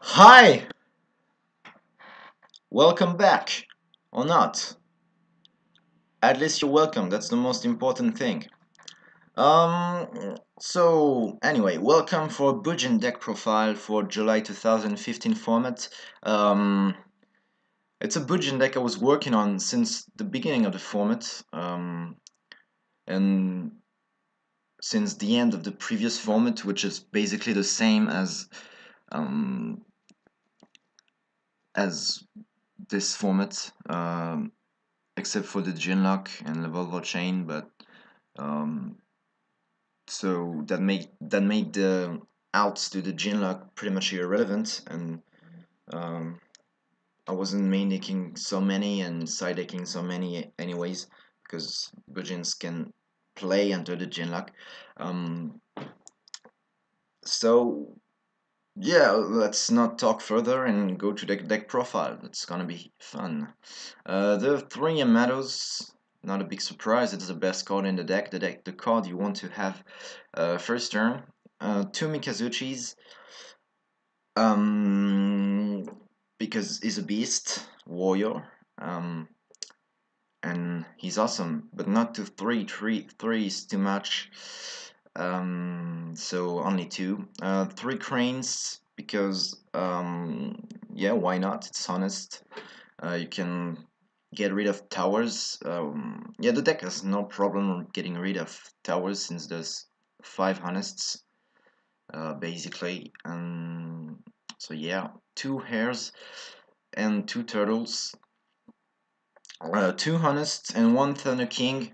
Hi! Welcome back. Or not. At least you're welcome, that's the most important thing. Anyway, welcome for Bujin deck profile for July 2015 format. Um, it's a Bujin deck I was working on since the beginning of the format, and since the end of the previous format, which is basically the same um, as this format. Except for the Genlock and the Volvo chain, but um, so that made the outs to the Genlock pretty much irrelevant, and um, I wasn't main decking so many and side decking so many anyways, because Bujins can play under the Genlock. Um, so yeah, let's not talk further and go to the deck profile. It's gonna be fun. The three Yamatos, not a big surprise. It's the best card in the deck. The card you want to have first turn. Two Mikazuchis, um, because he's a beast warrior, um, and he's awesome. But not to three is too much. So only two. Three cranes because yeah, why not? It's honest. You can get rid of towers. Yeah, the deck has no problem getting rid of towers since there's five honests, basically. So yeah, two hares and two turtles, two honests and one thunder king.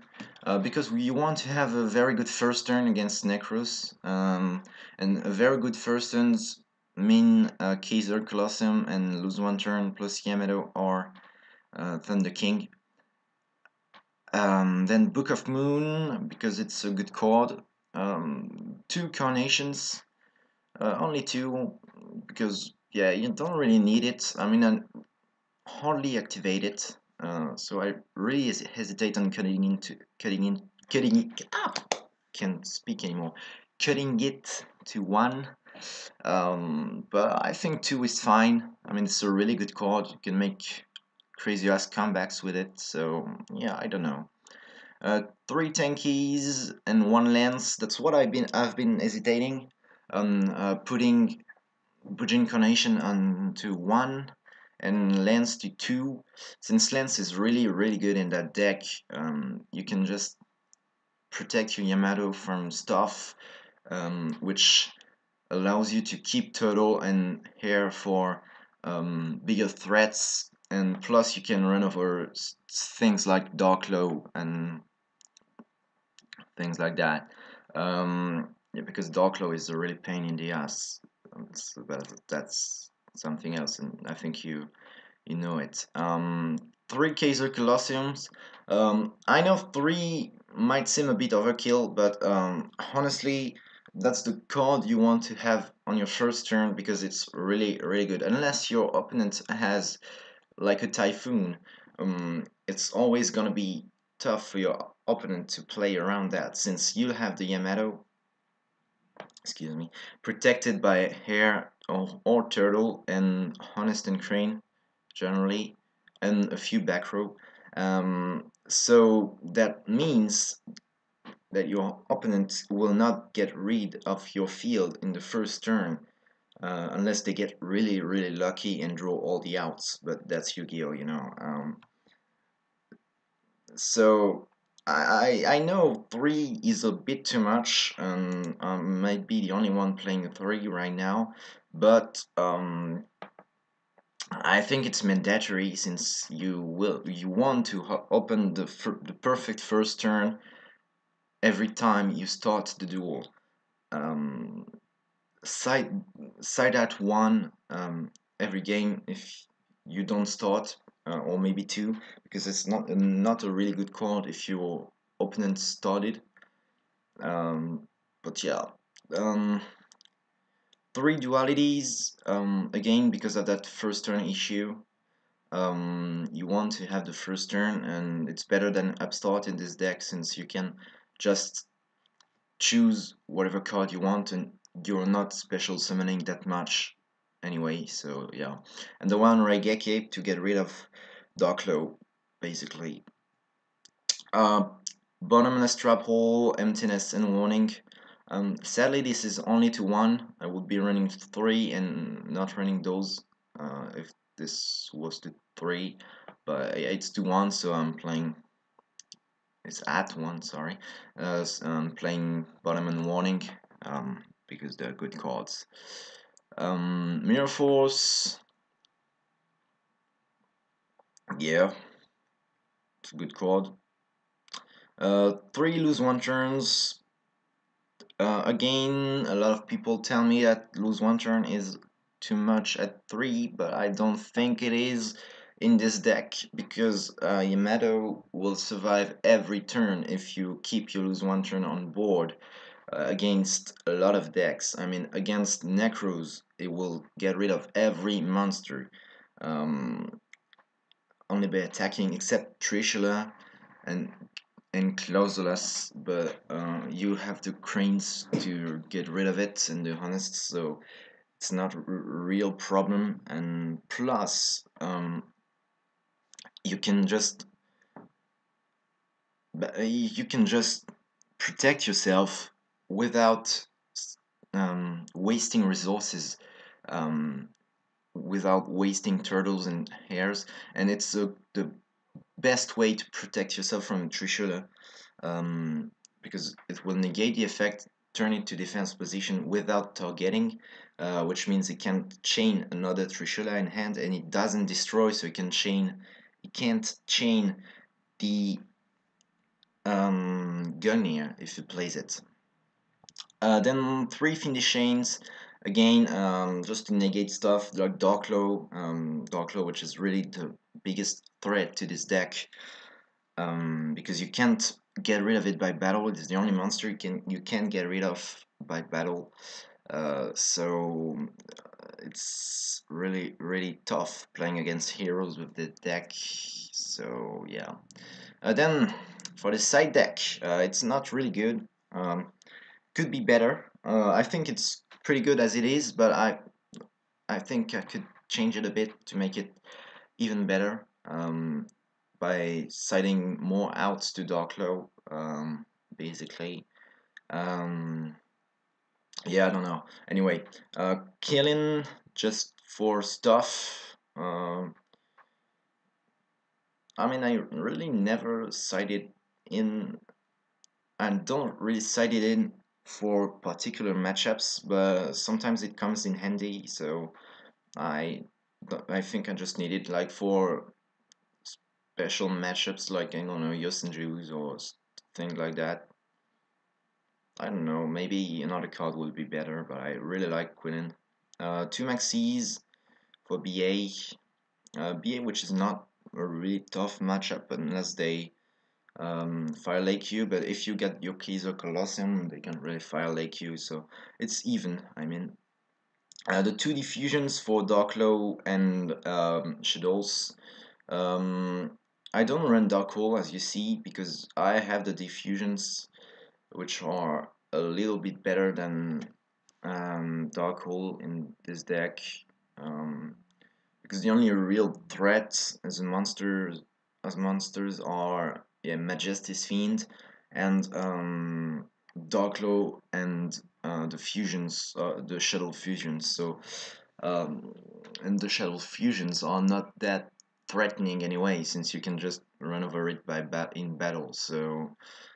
Because we want to have a very good first turn against Necros, and a very good first turns mean Kaiser Colosseum and lose one turn plus Yamato or Thunder King. Then Book of Moon, because it's a good card. Two Carnations, only two, because yeah, you don't really need it. I mean, I hardly activate it, so I really hesitate on cutting it. Can't speak anymore. Cutting it to one. But I think two is fine. I mean, it's a really good card. You can make crazy ass comebacks with it. So yeah, I don't know. Three tankies and one lance. That's what I've been hesitating on putting Bujin Carnation onto one and lance to two. Since lance is really good in that deck, you can just protect your Yamato from stuff, which allows you to keep turtle and hare for bigger threats. And plus, you can run over things like Darklow and things like that. Yeah, because Darklow is a really pain in the ass. So that's something else, and I think you know it. Three Kaiser Colosseums. I know three might seem a bit overkill, but honestly, that's the card you want to have on your first turn because it's really good. Unless your opponent has like a typhoon, it's always gonna be tough for your opponent to play around that since you'll have the Yamato, excuse me, protected by hare or turtle and honest and crane generally, and a few back row. So that means that your opponent will not get rid of your field in the first turn unless they get really lucky and draw all the outs. But that's Yu-Gi-Oh, you know. So I know three is a bit too much, and I might be the only one playing three right now, but I think it's mandatory since you want to open the perfect first turn every time you start the duel. Um, side side at one every game if you don't start, or maybe two, because it's not a really good card if your opponent started. Um, but yeah, um, three dualities, again because of that first turn issue. You want to have the first turn, and it's better than upstart in this deck since you can just choose whatever card you want and you're not special summoning that much anyway, so yeah. And the one Raigeki to get rid of Darklow, basically. Uh, Bottomless Trap Hole, Emptiness, and Warning. Sadly, this is only to one. I would be running three and not running those if this was to three, but it's to one, so I'm playing. It's at one, sorry. I'm playing Bottom and Warning because they're good cards. Mirror Force, yeah, it's a good card. Three lose one turns. Again, a lot of people tell me that lose one turn is too much at three, but I don't think it is in this deck because Yamato will survive every turn if you keep your lose one turn on board against a lot of decks. I mean, against Necros, it will get rid of every monster. Um, Only by attacking, except Trishula and Clausulus, but you have the cranes to get rid of it, and the honest, so it's not a real problem. And plus, you can just you can just protect yourself without wasting resources, um, without wasting turtles and hares, and it's the best way to protect yourself from Trishula, because it will negate the effect, turn it to defense position without targeting, which means it can chain another Trishula in hand, and it doesn't destroy, so it can't chain the Gungnir if it plays it. Then three Fiendish Chains, again, just to negate stuff like Darklow, which is really the biggest threat to this deck, because you can't get rid of it by battle. It is the only monster you can get rid of by battle. So it's really tough playing against heroes with the deck. So yeah. Then for the side deck, it's not really good. Could be better. I think it's pretty good as it is, but I think I could change it a bit to make it even better. By siding more outs to Darklow, basically. Um, yeah, I don't know. Anyway, killing just for stuff. I mean, I really never sided in, and don't really side it in for particular matchups, but sometimes it comes in handy. So I, I think I just need it like for special matchups like, I don't know, Yosin Jews or things like that. I don't know, maybe another card will be better, but I really like Quillen. Two Maxis for BA. BA, which is not a really tough matchup unless they Fire Lake you, but if you get your keys or Colosseum, they can really Fire Lake you, so it's even, I mean. The two diffusions for Darklow and Shadows. Um, I don't run Dark Hole as you see because I have the diffusions which are a little bit better than Dark Hole in this deck. Um, because the only real threats as monsters are, yeah, Majestis Fiend and Darklow and the fusions, the Shuttle fusions. So um, and the Shuttle fusions are not that threatening anyway, since you can just run over it by in battle. So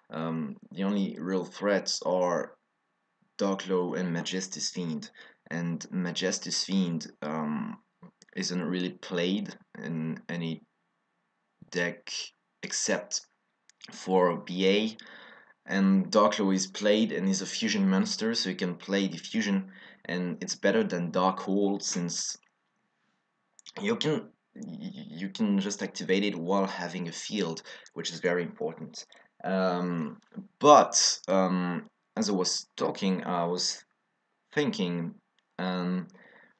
the only real threats are Darklow and Majestis Fiend, and Majestis Fiend isn't really played in any deck except for BA, and Darklow is played and is a fusion monster, so you can play the fusion, and it's better than Dark Hole since you can just activate it while having a field, which is very important. But as I was talking, I was thinking, um,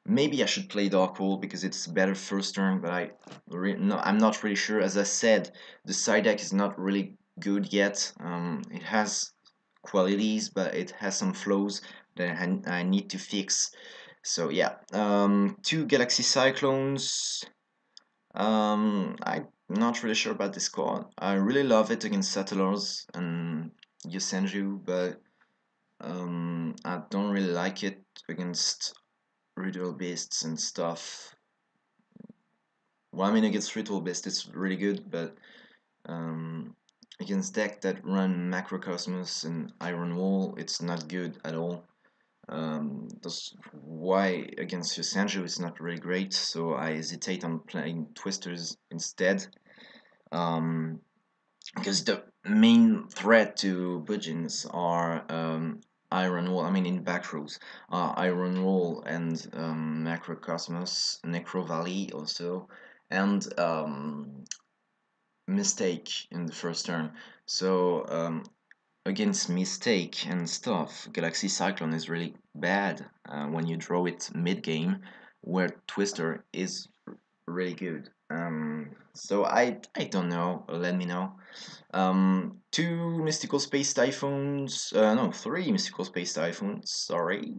maybe I should play Dark Hole because it's better first turn, but no, I'm not really sure. As I said, the side deck is not really good yet. It has qualities, but it has some flaws that I need to fix. So yeah, two Galaxy Cyclones. I'm not really sure about this card. I really love it against Settlers and Yosenju, but I don't really like it against Ritual Beasts and stuff. Well, I mean, against Ritual Beasts, it's really good, but against deck that run Macrocosmos and Iron Wall, it's not good at all. That's why against Yosenju it's not really great, so I hesitate on playing Twisters instead. Um, because the main threat to Bujins are Iron Wall, I mean in back rows, Iron Wall and Macrocosmos, Necro Valley also, and Mistake in the first turn. So against Mistake and stuff, Galaxy Cyclone is really bad when you draw it mid-game, where Twister is really good. So I don't know. Let me know. Two Mystical Space Typhoons. No, three Mystical Space Typhoons. Sorry.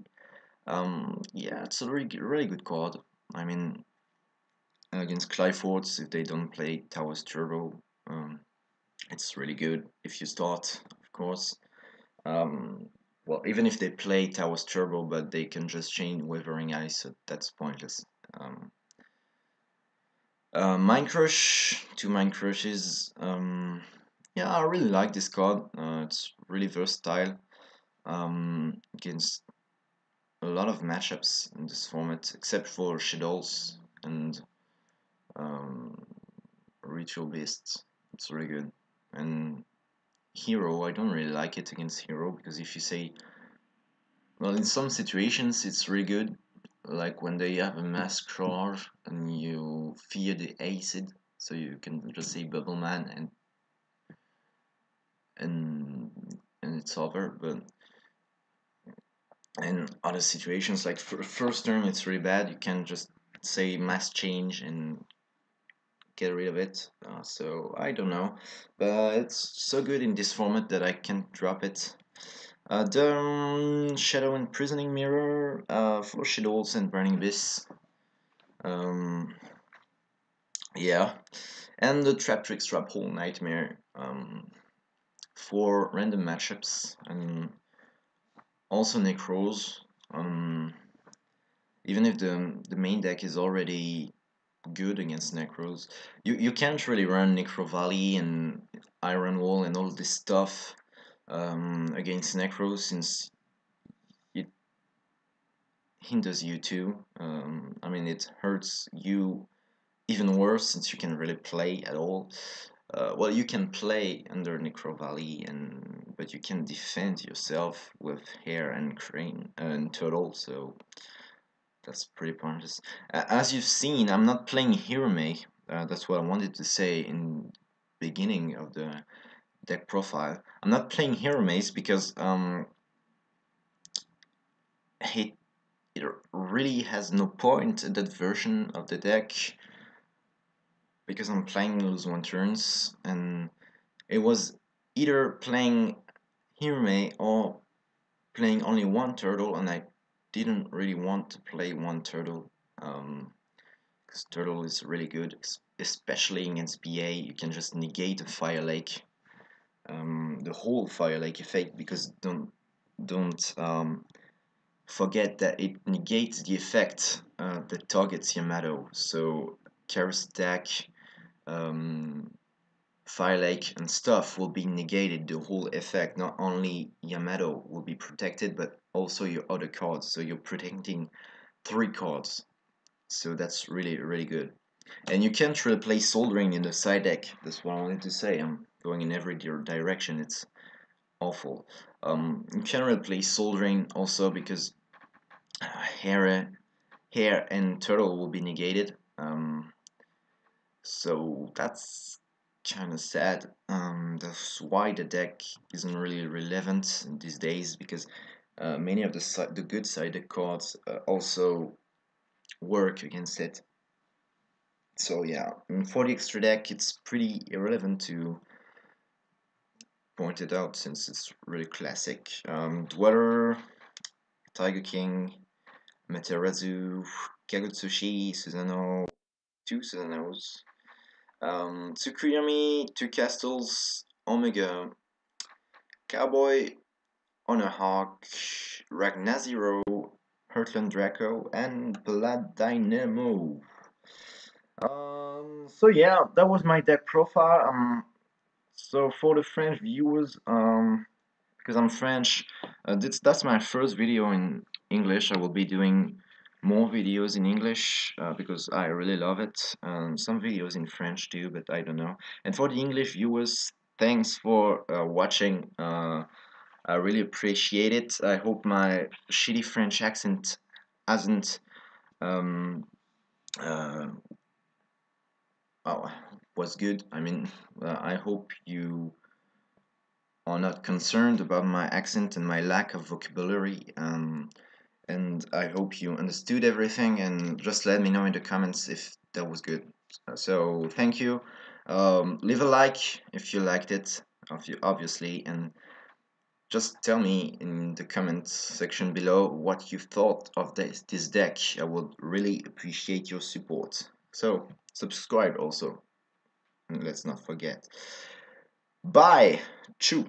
Yeah, it's a really good card. I mean, against Clyforts, if they don't play Towers Turbo, it's really good if you start, of course. Um, well, even if they play Towers Turbo, but they can just chain Withering Ice, so that's pointless. Um, Mind Crush, two Mind Crushes. Yeah, I really like this card. It's really versatile against a lot of matchups in this format, except for Shadows and um, Ritual Beasts. It's really good. And Hero, I don't really like it against Hero because if you say, well, in some situations it's really good, like when they have a mass charge and you fear the acid, so you can just say Bubble Man and and it's over. But in other situations, like for first turn, it's really bad. You can just say mass change and get rid of it. So I don't know, but it's so good in this format that I can't drop it. The Shadow Imprisoning Mirror for Shadows and Burning Abyss. Um, yeah, and the Traptrix Trap Hole Nightmare for random matchups and also Necros. Even if the main deck is already good against Necros, you can't really run Necro Valley and Iron Wall and all this stuff against Necros since it hinders you too. I mean, it hurts you even worse since you can really play at all. Well, you can play under Necro Valley, but you can defend yourself with Hare and Crane and Turtle, so that's pretty pointless. As you've seen, I'm not playing Hirame. That's what I wanted to say in beginning of the deck profile. I'm not playing Hirames because it, it really has no point in that version of the deck because I'm playing lose one turns and it was either playing Hirame or playing only one turtle, and I didn't really want to play one turtle. Because turtle is really good, especially against BA. You can just negate a Fire Lake, the whole Fire Lake effect, because don't forget that it negates the effect that targets Yamato. So Karis Stack, um, Fire Lake and stuff will be negated, the whole effect. Not only Yamato will be protected, but also your other cards. So you're protecting three cards. So that's really good. And you can't really play Soldering in the side deck. That's what I wanted to say. I'm going in every direction. It's awful. You can't really play Soldering also because Hare, Hare and Turtle will be negated. So that's kind of sad. That's why the deck isn't really relevant these days because many of the good sided cards also work against it. So yeah, for the extra deck, it's pretty irrelevant to point it out since it's really classic. Dweller, Tiger King, Materazu, Kagutsushi, Susanoo, two Susanos, Tsukuyomi, two Castles, Omega, Cowboy, Honor Hawk, Ragnazero, Heartland Draco, and Blood Dynamo. So yeah, that was my deck profile. So for the French viewers, because I'm French, that's my first video in English. I will be doing more videos in English because I really love it. Some videos in French too, but I don't know. And for the English viewers, thanks for watching. I really appreciate it. I hope my shitty French accent hasn't um, uh, oh, was good. I mean, I hope you are not concerned about my accent and my lack of vocabulary. And I hope you understood everything. And just let me know in the comments if that was good. So thank you. Leave a like if you liked it, obviously, and just tell me in the comments section below what you thought of this deck. I would really appreciate your support. So subscribe also. And let's not forget. Bye. Chew.